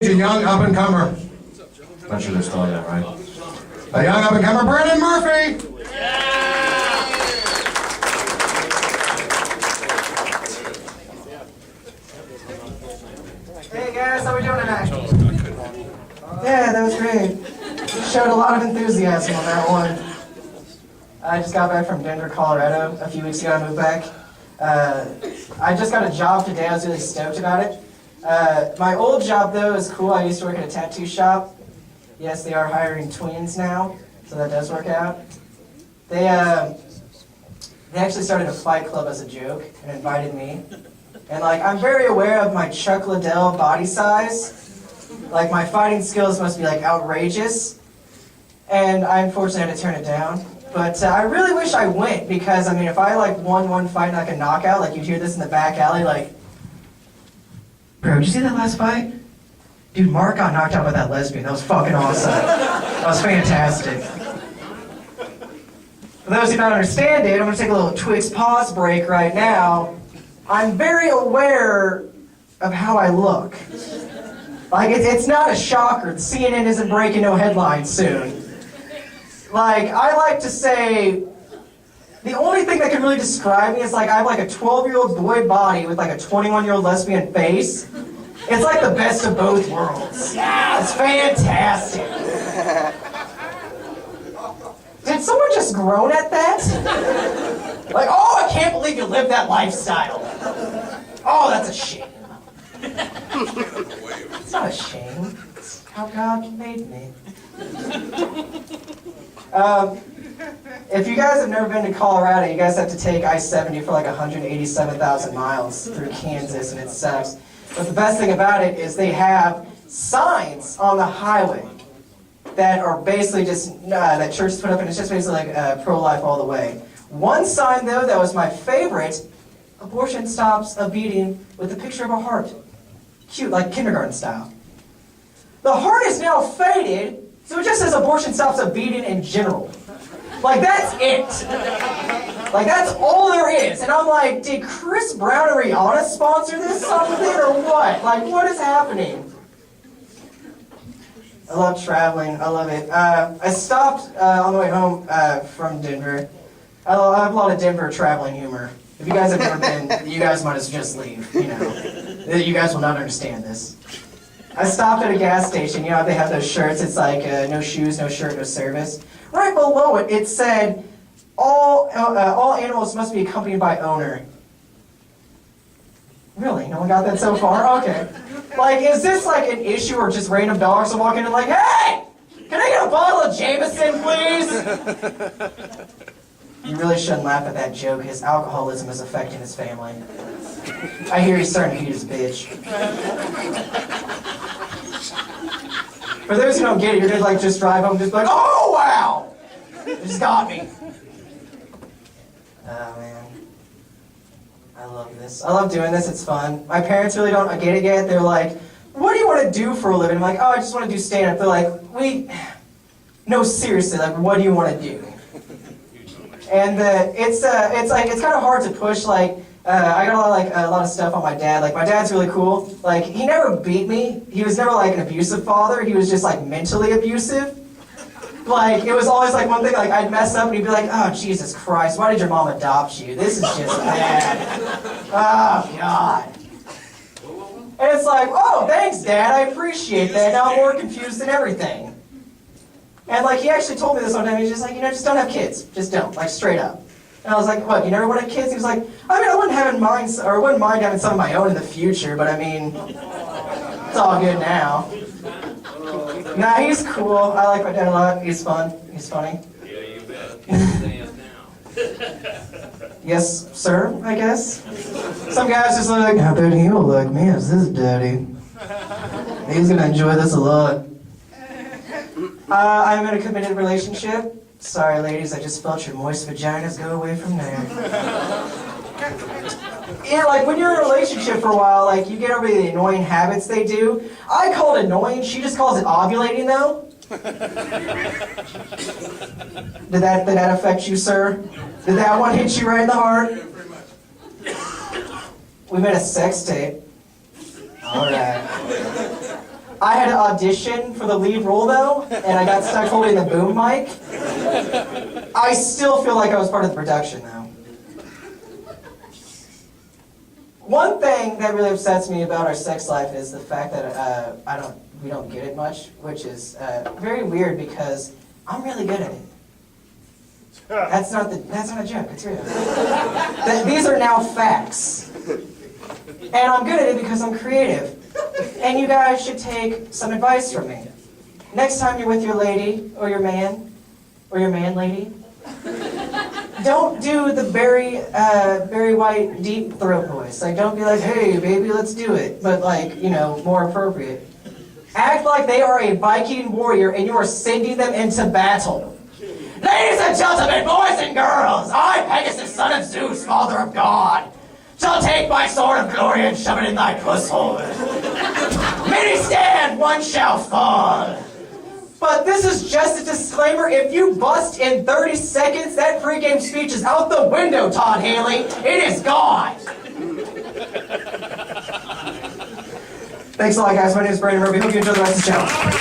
A young up-and-comer. Not sure they're still yet, right? A young up-and-comer, Brannan Murphy! Hey guys, how we doing tonight? Yeah, that was great. Showed a lot of enthusiasm on that one. I just got back from Denver, Colorado a few weeks ago. I moved back. I just got a job today. I was really stoked about it. My old job, though, is cool. I used to work at a tattoo shop. Yes, they are hiring twins now, so that does work out. They actually started a fight club as a joke and invited me. And, I'm very aware of my Chuck Liddell body size. My fighting skills must be, outrageous. And I unfortunately had to turn it down. But I really wish I went, because, if I, won one fight in, a knockout, you'd hear this in the back alley, Bro, did you see that last fight? Dude, Mark got knocked out by that lesbian. That was fucking awesome. That was fantastic. For those who don't understand it, I'm going to take a little Twix pause break right now. I'm very aware of how I look. It's not a shocker. The CNN isn't breaking no headlines soon. I like to say, the only thing that can really describe me is I have a 12-year-old boy body with a 21-year-old lesbian face. It's the best of both worlds. Yeah, it's fantastic. Did someone just groan at that? Oh, I can't believe you live that lifestyle. Oh, that's a shame. It's not a shame. It's how God made me. If you guys have never been to Colorado, you guys have to take I-70 for 187,000 miles through Kansas, and it sucks. But the best thing about it is they have signs on the highway that are basically just, that churches put up, and it's just basically pro-life all the way. One sign, though, that was my favorite: abortion stops a beating with a picture of a heart. Cute, like kindergarten style. The heart is now faded, so it just says abortion stops a beating in general. That's it. That's all there is. And I'm did Chris Brown and Rihanna sponsor this something or what? What is happening? I love traveling. I love it. I stopped on the way home from Denver. I have a lot of Denver traveling humor. If you guys have never been, you guys might as well just leave. You guys will not understand this. I stopped at a gas station. They have those shirts. It's no shoes, no shirt, no service. Right below it, it said, all animals must be accompanied by owner. Really? No one got that so far? Okay. Is this an issue or just random dogs will walk in and hey! Can I get a bottle of Jameson, please? You really shouldn't laugh at that joke. His alcoholism is affecting his family. I hear he's starting to beat his bitch. For those who don't get it, you're gonna just drive home and just be oh wow! It just got me. Oh man. I love this. I love doing this, it's fun. My parents really don't get it yet. They're what do you want to do for a living? I'm oh, I just want to do stand-up. They're no, seriously, what do you want to do? And it's kind of hard to push, I got a lot of stuff on my dad. My dad's really cool. He never beat me. He was never an abusive father. He was just mentally abusive. It was always one thing, I'd mess up and he'd be oh, Jesus Christ, why did your mom adopt you? This is just bad. Oh, God. And it's oh, thanks, Dad, I appreciate that. Now I'm more confused than everything. And he actually told me this one time. He's just just don't have kids. Just don't, straight up. And I was what, you never want to have kids? He was I wouldn't mind having some of my own in the future, but it's all good now. Nah, he's cool. I like my dad a lot. He's fun. He's funny. Yeah, you bet. Stand now. Yes, sir, I guess. Some guys just how big he will look. Man, is this daddy? He's gonna enjoy this a lot. I'm in a committed relationship. Sorry, ladies, I just felt your moist vaginas go away from there. Yeah, when you're in a relationship for a while, you get over the annoying habits they do. I call it annoying. She just calls it ovulating, though. Did that affect you, sir? Did that one hit you right in the heart? We made a sex tape. All right. I had to audition for the lead role though, and I got stuck holding the boom mic. I still feel like I was part of the production though. One thing that really upsets me about our sex life is the fact that we don't get it much, which is very weird because I'm really good at it. That's not a joke, it's real. These are now facts. And I'm good at it because I'm creative. And you guys should take some advice from me. Next time you're with your lady, or your man lady, don't do the Barry White deep throat voice. Like, don't be like, hey, baby, let's do it. But like, you know, more appropriate. Act like they are a Viking warrior and you are sending them into battle. Ladies and gentlemen, boys and girls, I, Pegasus, son of Zeus, father of God, shall take my sword of glory and shove it in thy puss hole. Many stand, one shall fall. But this is just a disclaimer. If you bust in 30 seconds, that pregame speech is out the window, Todd Haley. It is gone. Thanks a lot, guys. My name is Brannan Murphy. Hope you enjoy the rest of the show.